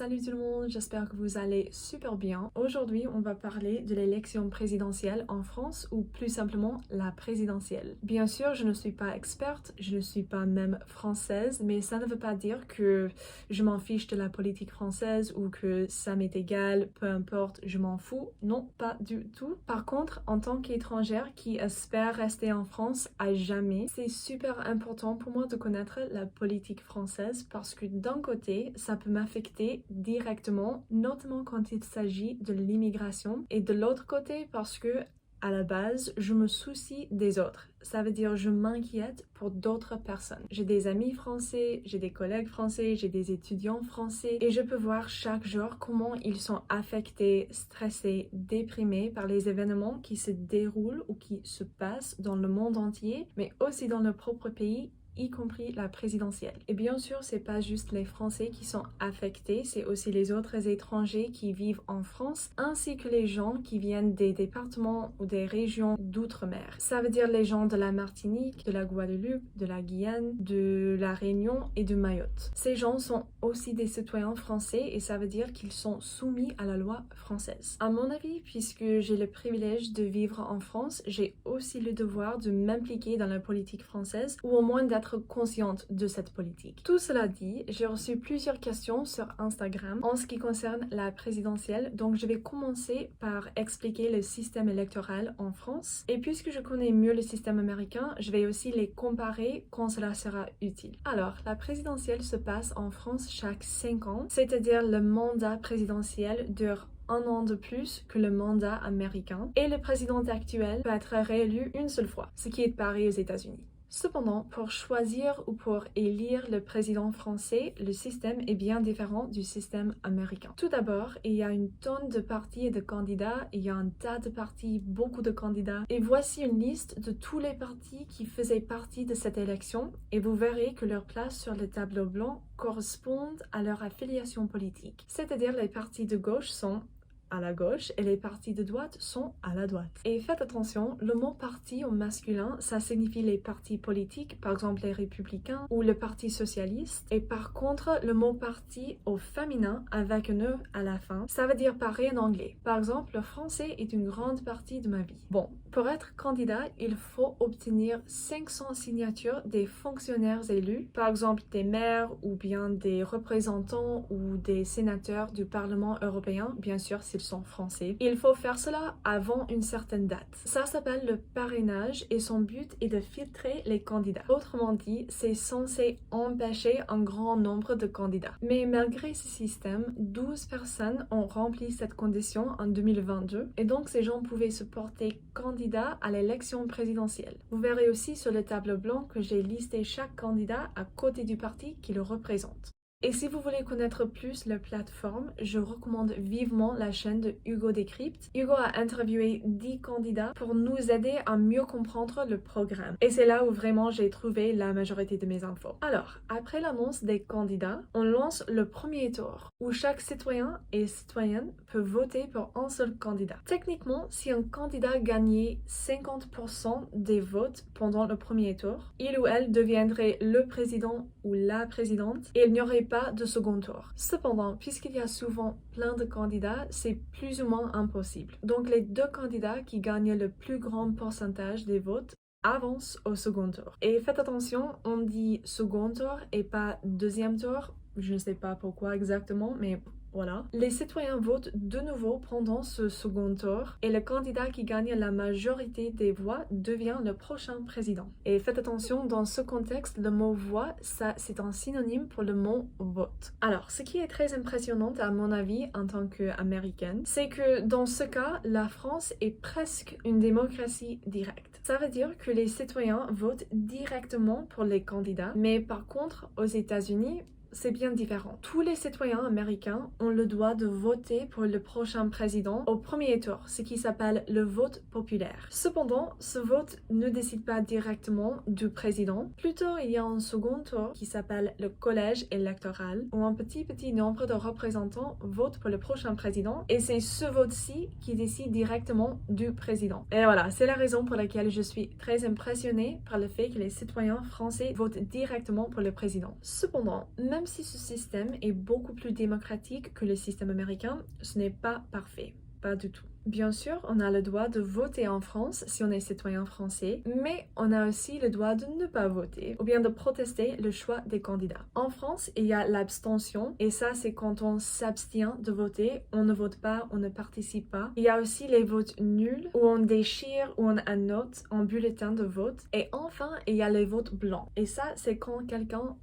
Salut tout le monde, j'espère que vous allez super bien. Aujourd'hui, on va parler de l'élection présidentielle en France ou plus simplement la présidentielle. Bien sûr, je ne suis pas experte, je ne suis pas même française, mais ça ne veut pas dire que je m'en fiche de la politique française ou que ça m'est égal, peu importe, je m'en fous. Non, pas du tout. Par contre, en tant qu'étrangère qui espère rester en France à jamais, c'est super important pour moi de connaître la politique française parce que d'un côté, ça peut m'affecter directement, notamment quand il s'agit de l'immigration, et de l'autre côté parce que à la base, je me soucie des autres. Ça veut dire je m'inquiète pour d'autres personnes. J'ai des amis français, j'ai des collègues français, j'ai des étudiants français et je peux voir chaque jour comment ils sont affectés, stressés, déprimés par les événements qui se déroulent ou qui se passent dans le monde entier, mais aussi dans leur propre pays, y compris la présidentielle. Et bien sûr, c'est pas juste les Français qui sont affectés, c'est aussi les autres étrangers qui vivent en France, ainsi que les gens qui viennent des départements ou des régions d'outre-mer. Ça veut dire les gens de la Martinique, de la Guadeloupe, de la Guyane, de la Réunion et de Mayotte. Ces gens sont aussi des citoyens français et ça veut dire qu'ils sont soumis à la loi française. À mon avis, puisque j'ai le privilège de vivre en France, j'ai aussi le devoir de m'impliquer dans la politique française ou au moins d'être consciente de cette politique. Tout cela dit, j'ai reçu plusieurs questions sur Instagram en ce qui concerne la présidentielle, donc je vais commencer par expliquer le système électoral en France. Et puisque je connais mieux le système américain, je vais aussi les comparer quand cela sera utile. Alors, la présidentielle se passe en France chaque 5 ans, c'est-à-dire le mandat présidentiel dure un an de plus que le mandat américain et le président actuel peut être réélu une seule fois, ce qui est pareil aux États-Unis. Cependant, pour choisir ou pour élire le président français, le système est bien différent du système américain. Tout d'abord, il y a une tonne de partis et de candidats, il y a un tas de partis, beaucoup de candidats. Et voici une liste de tous les partis qui faisaient partie de cette élection et vous verrez que leur place sur le tableau blanc correspondent à leur affiliation politique. C'est-à-dire les partis de gauche sont à la gauche et les partis de droite sont à la droite. Et faites attention, le mot parti au masculin, ça signifie les partis politiques, par exemple les républicains ou le parti socialiste. Et par contre, le mot parti au féminin avec un E à la fin, ça veut dire pareil en anglais. Par exemple, le français est une grande partie de ma vie. Bon, pour être candidat, il faut obtenir 500 signatures des fonctionnaires élus, par exemple des maires ou bien des représentants ou des sénateurs du Parlement européen, bien sûr s'ils sont français. Il faut faire cela avant une certaine date. Ça s'appelle le parrainage et son but est de filtrer les candidats. Autrement dit, c'est censé empêcher un grand nombre de candidats. Mais malgré ce système, 12 personnes ont rempli cette condition en 2022 et donc ces gens pouvaient se porter candidats à l'élection présidentielle. Vous verrez aussi sur le tableau blanc que j'ai listé chaque candidat à côté du parti qui le représente. Et si vous voulez connaître plus la plateforme, je recommande vivement la chaîne de Hugo Décrypte. Hugo a interviewé 10 candidats pour nous aider à mieux comprendre le programme. Et c'est là où vraiment j'ai trouvé la majorité de mes infos. Alors, après l'annonce des candidats, on lance le premier tour, où chaque citoyen et citoyenne peut voter pour un seul candidat. Techniquement, si un candidat gagnait 50% des votes pendant le premier tour, il ou elle deviendrait le président ou la présidente et il n'y aurait pas de second tour. Cependant, puisqu'il y a souvent plein de candidats, c'est plus ou moins impossible. Donc les deux candidats qui gagnent le plus grand pourcentage des votes avancent au second tour. Et faites attention, on dit second tour et pas deuxième tour. Je ne sais pas pourquoi exactement, mais voilà. Les citoyens votent de nouveau pendant ce second tour et le candidat qui gagne la majorité des voix devient le prochain président. Et faites attention, dans ce contexte, le mot voix, ça c'est un synonyme pour le mot vote. Alors, ce qui est très impressionnant à mon avis en tant qu'américaine, c'est que dans ce cas, la France est presque une démocratie directe. Ça veut dire que les citoyens votent directement pour les candidats, mais par contre, aux États-Unis, c'est bien différent. Tous les citoyens américains ont le droit de voter pour le prochain président au premier tour, ce qui s'appelle le vote populaire. Cependant, ce vote ne décide pas directement du président. Plutôt, il y a un second tour qui s'appelle le collège électoral, où un petit nombre de représentants votent pour le prochain président, et c'est ce vote-ci qui décide directement du président. Et voilà, c'est la raison pour laquelle je suis très impressionnée par le fait que les citoyens français votent directement pour le président. Cependant, même Même si ce système est beaucoup plus démocratique que le système américain, ce n'est pas parfait. Pas du tout. Bien sûr, on a le droit de voter en France si on est citoyen français, mais on a aussi le droit de ne pas voter ou bien de protester le choix des candidats. En France, il y a l'abstention et ça c'est quand on s'abstient de voter, on ne vote pas, on ne participe pas. Il y a aussi les votes nuls où on déchire ou on annote en bulletin de vote. Et enfin, il y a les votes blancs. Et ça c'est quand quelqu'un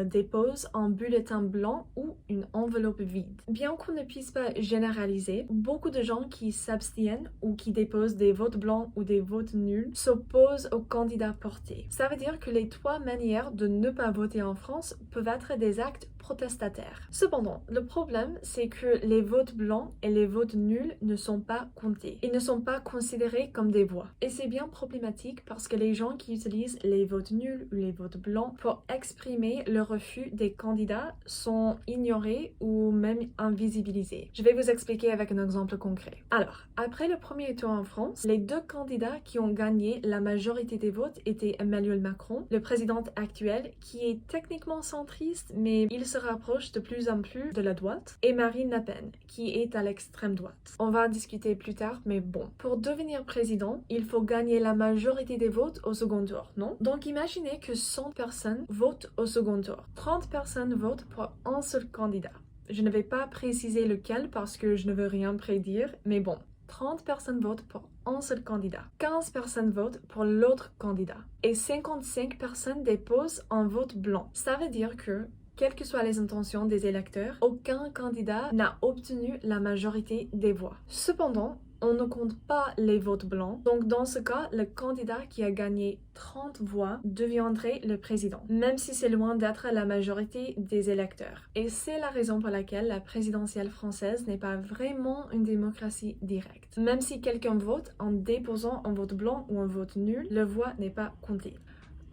dépose un bulletin blanc ou une enveloppe vide. Bien qu'on ne puisse pas généraliser, beaucoup de gens qui s'abstiennent ou qui déposent des votes blancs ou des votes nuls s'opposent aux candidats portés. Ça veut dire que les trois manières de ne pas voter en France peuvent être des actes protestataires. Cependant, le problème, c'est que les votes blancs et les votes nuls ne sont pas comptés. Ils ne sont pas considérés comme des voix. Et c'est bien problématique parce que les gens qui utilisent les votes nuls ou les votes blancs pour exprimer le refus des candidats sont ignorés ou même invisibilisés. Je vais vous expliquer avec un exemple concret. Alors, après le premier tour en France, les deux candidats qui ont gagné la majorité des votes étaient Emmanuel Macron, le président actuel, qui est techniquement centriste, mais il se rapproche de plus en plus de la droite, et Marine Le Pen, qui est à l'extrême droite. On va en discuter plus tard, mais bon. Pour devenir président, il faut gagner la majorité des votes au second tour, non? Donc imaginez que 100 personnes votent au second tour. 30 personnes votent pour un seul candidat. Je ne vais pas préciser lequel parce que je ne veux rien prédire, mais bon. 30 personnes votent pour un seul candidat. 15 personnes votent pour l'autre candidat. Et 55 personnes déposent un vote blanc. Ça veut dire que quelles que soient les intentions des électeurs, aucun candidat n'a obtenu la majorité des voix. Cependant, on ne compte pas les votes blancs, donc dans ce cas, le candidat qui a gagné 30 voix deviendrait le président, même si c'est loin d'être la majorité des électeurs. Et c'est la raison pour laquelle la présidentielle française n'est pas vraiment une démocratie directe. Même si quelqu'un vote en déposant un vote blanc ou un vote nul, le voix n'est pas compté.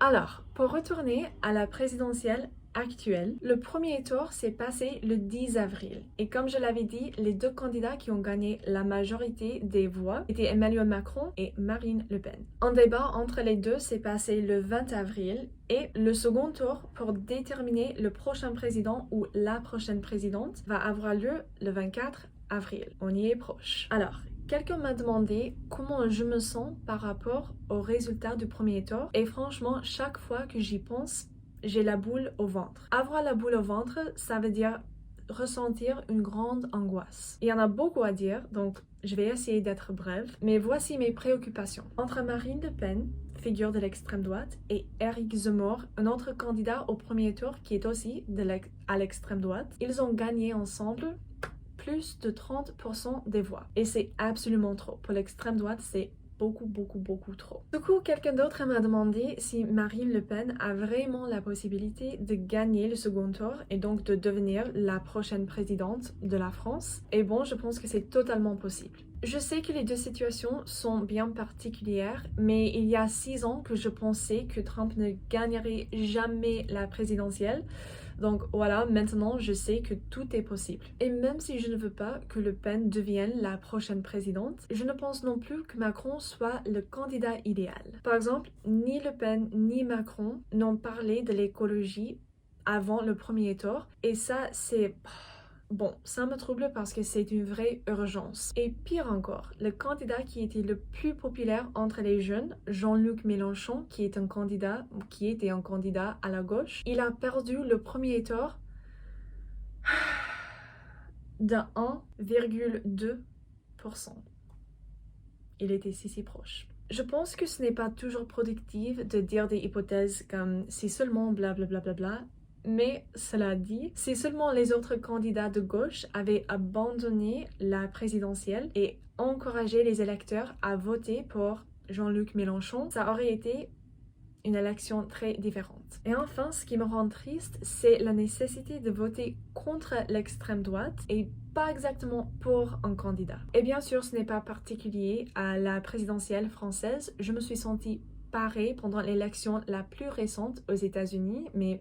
Alors, pour retourner à la présidentielle actuelle, le premier tour s'est passé le 10 avril. Et comme je l'avais dit, les deux candidats qui ont gagné la majorité des voix étaient Emmanuel Macron et Marine Le Pen. Un débat entre les deux s'est passé le 20 avril et le second tour pour déterminer le prochain président ou la prochaine présidente va avoir lieu le 24 avril. On y est proche. Alors, quelqu'un m'a demandé comment je me sens par rapport aux résultats du premier tour et franchement, chaque fois que j'y pense, j'ai la boule au ventre. Avoir la boule au ventre, ça veut dire ressentir une grande angoisse. Il y en a beaucoup à dire, donc je vais essayer d'être brève, mais voici mes préoccupations. Entre Marine Le Pen, figure de l'extrême droite, et Éric Zemmour, un autre candidat au premier tour qui est aussi à l'extrême droite, ils ont gagné ensemble plus de 30% des voix. Et c'est absolument trop. Pour l'extrême droite, c'est beaucoup trop. Du coup, quelqu'un d'autre m'a demandé si Marine Le Pen a vraiment la possibilité de gagner le second tour et donc de devenir la prochaine présidente de la France. Et bon, je pense que c'est totalement possible. Je sais que les deux situations sont bien particulières, mais il y a 6 ans que je pensais que Trump ne gagnerait jamais la présidentielle. Donc voilà, maintenant je sais que tout est possible. Et même si je ne veux pas que Le Pen devienne la prochaine présidente, je ne pense non plus que Macron soit le candidat idéal. Par exemple, ni Le Pen ni Macron n'ont parlé de l'écologie avant le premier tour. Et ça, c'est... Bon, ça me trouble parce que c'est une vraie urgence. Et pire encore, le candidat qui était le plus populaire entre les jeunes, Jean-Luc Mélenchon, qui était un candidat à la gauche, il a perdu le premier tour de 1,2%. Il était si proche. Je pense que ce n'est pas toujours productif de dire des hypothèses comme si seulement blablabla. Mais cela dit, si seulement les autres candidats de gauche avaient abandonné la présidentielle et encouragé les électeurs à voter pour Jean-Luc Mélenchon, ça aurait été une élection très différente. Et enfin, ce qui me rend triste, c'est la nécessité de voter contre l'extrême droite et pas exactement pour un candidat. Et bien sûr, ce n'est pas particulier à la présidentielle française. Je me suis sentie parée pendant l'élection la plus récente aux États-Unis, mais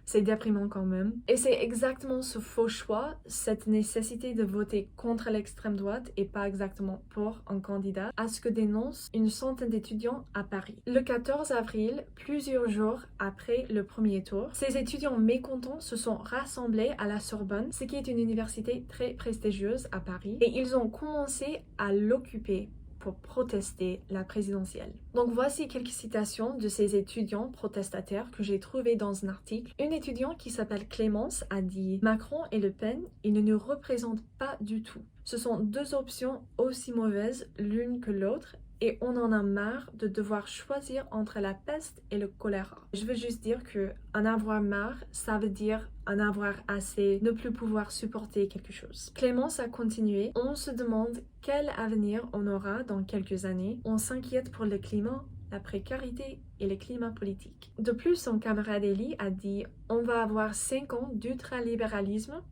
C'est déprimant quand même. Et c'est exactement ce faux choix, cette nécessité de voter contre l'extrême droite et pas exactement pour un candidat, à ce que dénonce une centaine d'étudiants à Paris. Le 14 avril, plusieurs jours après le premier tour, ces étudiants mécontents se sont rassemblés à la Sorbonne, ce qui est une université très prestigieuse à Paris, et ils ont commencé à l'occuper pour protester la présidentielle. Donc voici quelques citations de ces étudiants protestataires que j'ai trouvées dans un article. Une étudiante qui s'appelle Clémence a dit: Macron et Le Pen, ils ne nous représentent pas du tout. Ce sont deux options aussi mauvaises l'une que l'autre et on en a marre de devoir choisir entre la peste et le choléra. Je veux juste dire que en avoir marre, ça veut dire en avoir assez, ne plus pouvoir supporter quelque chose. Clémence a continué: on se demande quel avenir on aura dans quelques années. On s'inquiète pour le climat, la précarité et le climat politique. De plus, son camarade Elie a dit: on va avoir 5 ans d'ultralibéralisme,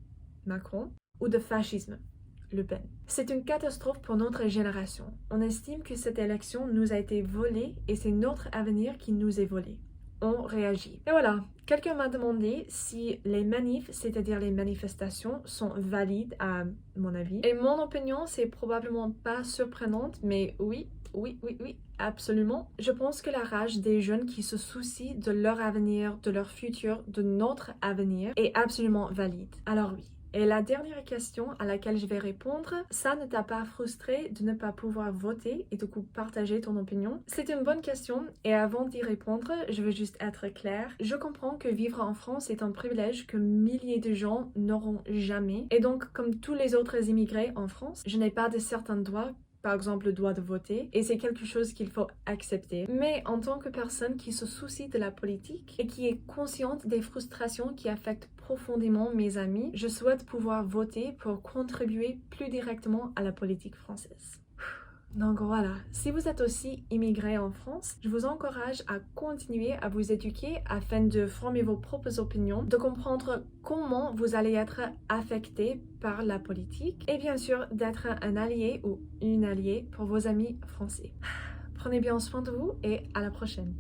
Macron, ou de fascisme, Le Pen. C'est une catastrophe pour notre génération. On estime que cette élection nous a été volée et c'est notre avenir qui nous est volé. On réagit. Et voilà, quelqu'un m'a demandé si les manifs, c'est-à-dire les manifestations, sont valides à mon avis. Et mon opinion, c'est probablement pas surprenante, mais oui, absolument. Je pense que la rage des jeunes qui se soucient de leur avenir, de leur futur, de notre avenir est absolument valide. Alors oui. Et la dernière question à laquelle je vais répondre: ça ne t'a pas frustré de ne pas pouvoir voter et du coup partager ton opinion? C'est une bonne question et avant d'y répondre, je veux juste être claire. Je comprends que vivre en France est un privilège que milliers de gens n'auront jamais. Et donc, comme tous les autres immigrés en France, je n'ai pas de certains droits, par exemple le droit de voter, et c'est quelque chose qu'il faut accepter. Mais en tant que personne qui se soucie de la politique et qui est consciente des frustrations qui affectent profondément mes amis, je souhaite pouvoir voter pour contribuer plus directement à la politique française. Donc voilà, si vous êtes aussi immigré en France, je vous encourage à continuer à vous éduquer afin de former vos propres opinions, de comprendre comment vous allez être affecté par la politique et bien sûr d'être un allié ou une alliée pour vos amis français. Prenez bien soin de vous et à la prochaine.